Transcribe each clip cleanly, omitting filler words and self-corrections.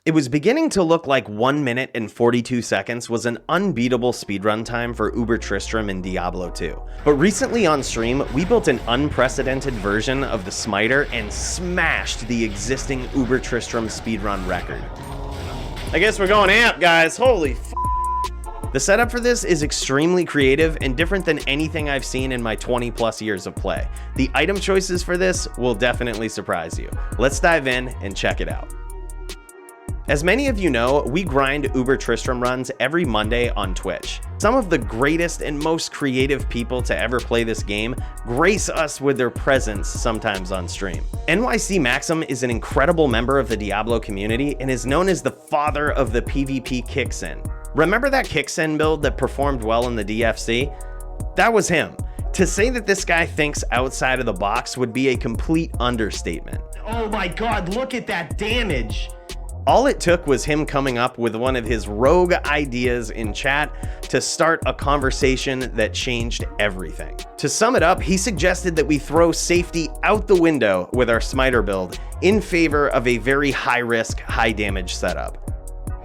It was beginning to look like 1 minute and 42 seconds was an unbeatable speedrun time for Uber Tristram in Diablo II. But recently on stream, we built an unprecedented version of the Smiter and smashed the existing Uber Tristram speedrun record. I guess we're going amp, guys. Holy f***. The setup for this is extremely creative and different than anything I've seen in my 20+ years of play. The item choices for this will definitely surprise you. Let's dive in and check it out. As many of you know, we grind Uber Tristram runs every Monday on Twitch. Some of the greatest and most creative people to ever play this game grace us with their presence sometimes on stream. nycMaxim is an incredible member of the Diablo community and is known as the father of the PvP kicksin. Remember that kicksin build that performed well in the DFC? That was him. To say that this guy thinks outside of the box would be a complete understatement. Oh my god, look at that damage! All it took was him coming up with one of his rogue ideas in chat to start a conversation that changed everything. To sum it up, he suggested that we throw safety out the window with our Smiter build in favor of a very high-risk, high-damage setup.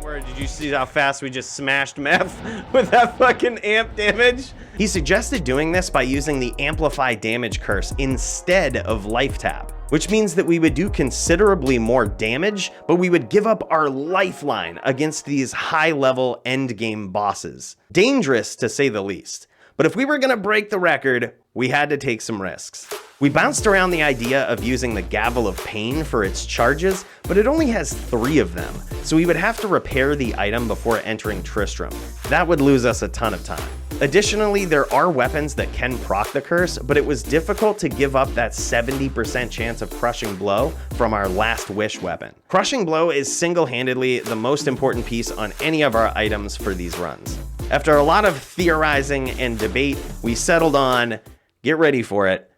Where did you see how fast we just smashed meth with that fucking amp damage? He suggested doing this by using the Amplify Damage Curse instead of Life Tap, which means that we would do considerably more damage, but we would give up our lifeline against these high-level endgame bosses. Dangerous, to say the least. But if we were gonna break the record, we had to take some risks. We bounced around the idea of using the Gavel of Pain for its charges, but it only has 3 of them, so we would have to repair the item before entering Tristram. That would lose us a ton of time. Additionally, there are weapons that can proc the curse, but it was difficult to give up that 70% chance of Crushing Blow from our Last Wish weapon. Crushing Blow is single-handedly the most important piece on any of our items for these runs. After a lot of theorizing and debate, we settled on, get ready for it,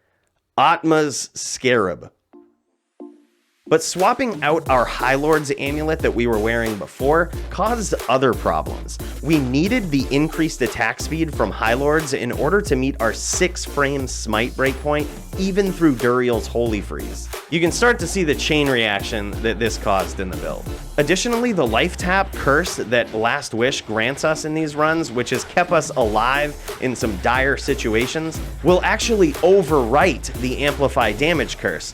Atma's Scarab. But swapping out our High Lord's amulet that we were wearing before caused other problems. We needed the increased attack speed from High Lords in order to meet our 6-frame smite breakpoint, even through Duriel's Holy Freeze. You can start to see the chain reaction that this caused in the build. Additionally, the Life Tap curse that Last Wish grants us in these runs, which has kept us alive in some dire situations, will actually overwrite the Amplify Damage curse.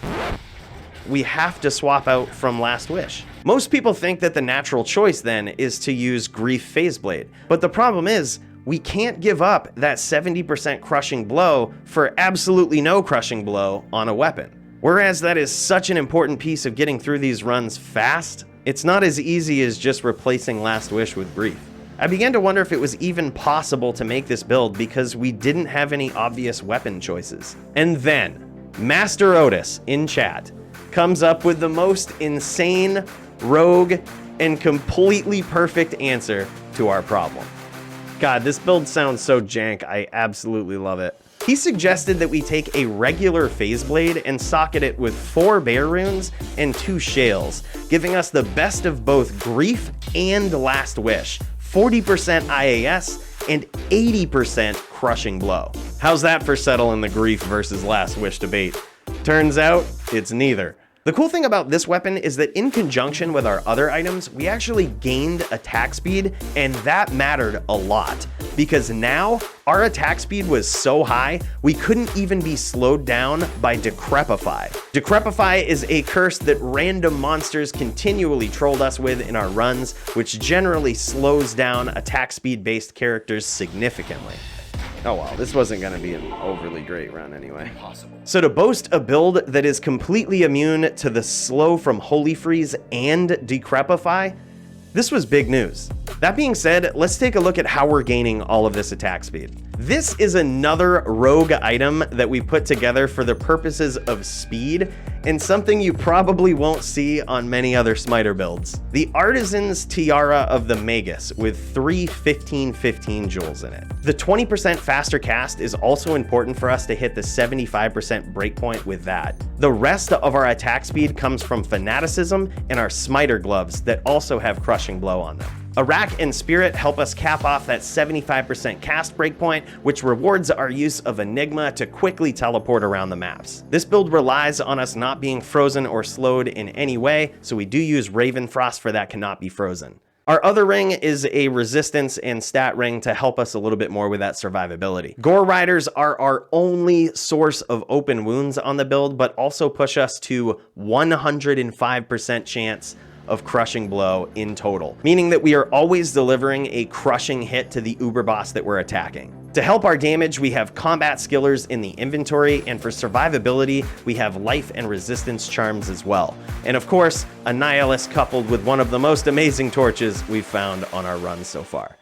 We have to swap out from Last Wish. Most people think that the natural choice then is to use Grief Phase Blade, but the problem is, we can't give up that 70% Crushing Blow for absolutely no Crushing Blow on a weapon. Whereas that is such an important piece of getting through these runs fast, it's not as easy as just replacing Last Wish with Grief. I began to wonder if it was even possible to make this build because we didn't have any obvious weapon choices. And then, Master Otis in chat comes up with the most insane, rogue, and completely perfect answer to our problem. God, this build sounds so jank, I absolutely love it. He suggested that we take a regular Phase Blade and socket it with 4 Bear Runes and 2 Shales, giving us the best of both Grief and Last Wish, 40% IAS and 80% Crushing Blow. How's that for settling the Grief versus Last Wish debate? Turns out, it's neither. The cool thing about this weapon is that in conjunction with our other items, we actually gained attack speed, and that mattered a lot, because now our attack speed was so high, we couldn't even be slowed down by Decrepify. Decrepify is a curse that random monsters continually trolled us with in our runs, which generally slows down attack speed-based characters significantly. Oh well, this wasn't going to be an overly great run anyway. So to boast a build that is completely immune to the slow from Holy Freeze and Decrepify, this was big news. That being said, let's take a look at how we're gaining all of this attack speed. This is another rogue item that we put together for the purposes of speed, and something you probably won't see on many other Smiter builds. The Artisan's Tiara of the Magus with 3 15-15 joules in it. The 20% faster cast is also important for us to hit the 75% breakpoint with that. The rest of our attack speed comes from Fanaticism and our Smiter gloves that also have Crushing Blow on them. A rack and spirit help us cap off that 75% cast breakpoint, which rewards our use of Enigma to quickly teleport around the maps. This build relies on us not being frozen or slowed in any way, so we do use Raven Frost for that cannot be frozen. Our other ring is a resistance and stat ring to help us a little bit more with that survivability. Gore Riders are our only source of open wounds on the build, but also push us to 105% chance of crushing blow in total, meaning that we are always delivering a crushing hit to the Uber boss that we're attacking. To help our damage, we have combat skillers in the inventory, and for survivability, we have life and resistance charms as well. And of course, a nihilist coupled with one of the most amazing torches we've found on our run so far.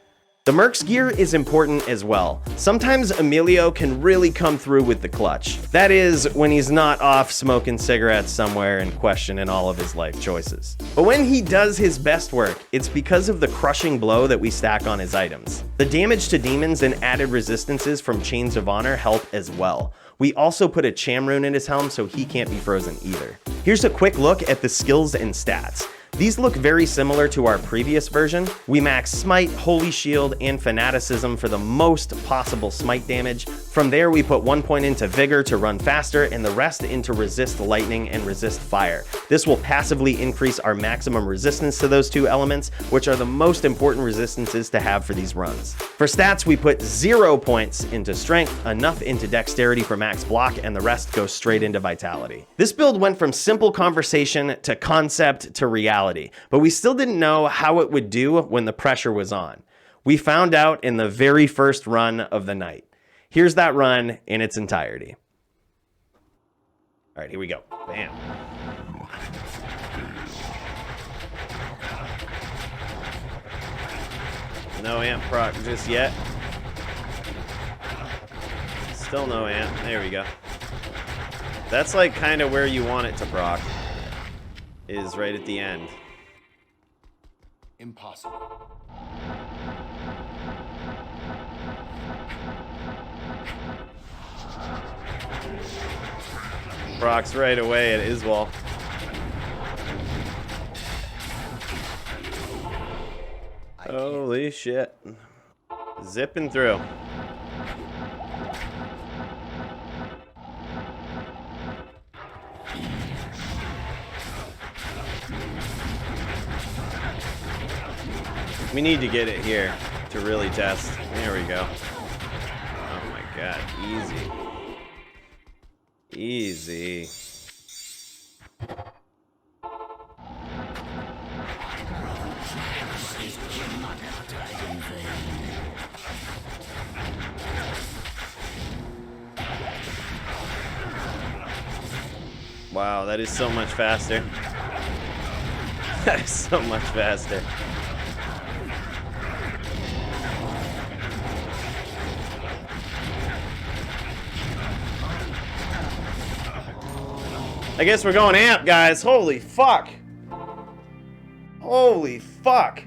The Merc's gear is important as well. Sometimes Emilio can really come through with the clutch. That is, when he's not off smoking cigarettes somewhere and questioning all of his life choices. But when he does his best work, it's because of the crushing blow that we stack on his items. The damage to demons and added resistances from Chains of Honor help as well. We also put a Cham rune in his helm so he can't be frozen either. Here's a quick look at the skills and stats. These look very similar to our previous version. We max Smite, Holy Shield, and Fanaticism for the most possible Smite damage. From there, we put 1 point into Vigor to run faster, and the rest into Resist Lightning and Resist Fire. This will passively increase our maximum resistance to those two elements, which are the most important resistances to have for these runs. For stats, we put 0 points into Strength, enough into Dexterity for max block, and the rest goes straight into Vitality. This build went from simple conversation to concept to reality, but we still didn't know how it would do when the pressure was on. We found out in the very first run of the night. Here's that run in its entirety. All right, here we go. Bam. No amp proc just yet. Still no amp. There we go. That's like kind of where you want it to proc. Is right at the end. Impossible. Procs right away at Iswal. Holy shit. Zipping through. We need to get it here to really test. There we go. Oh my god, easy. Easy. Wow, that is so much faster. That is so much faster. I guess we're going amp, guys. Holy fuck. Holy fuck.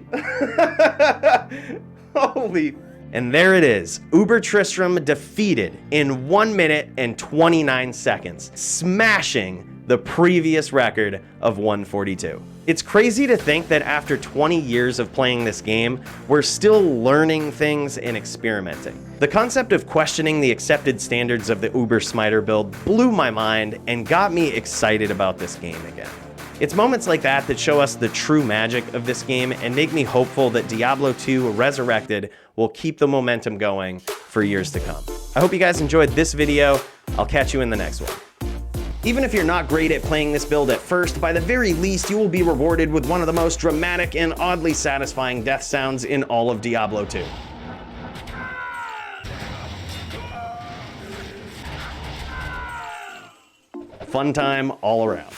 Holy. And there it is. Uber Tristram defeated in 1 minute and 29 seconds, smashing the previous record of 142. It's crazy to think that after 20 years of playing this game, we're still learning things and experimenting. The concept of questioning the accepted standards of the Uber Smiter build blew my mind and got me excited about this game again. It's moments like that that show us the true magic of this game and make me hopeful that Diablo II Resurrected will keep the momentum going for years to come. I hope you guys enjoyed this video. I'll catch you in the next one. Even if you're not great at playing this build at first, by the very least you will be rewarded with one of the most dramatic and oddly satisfying death sounds in all of Diablo II. Fun time all around.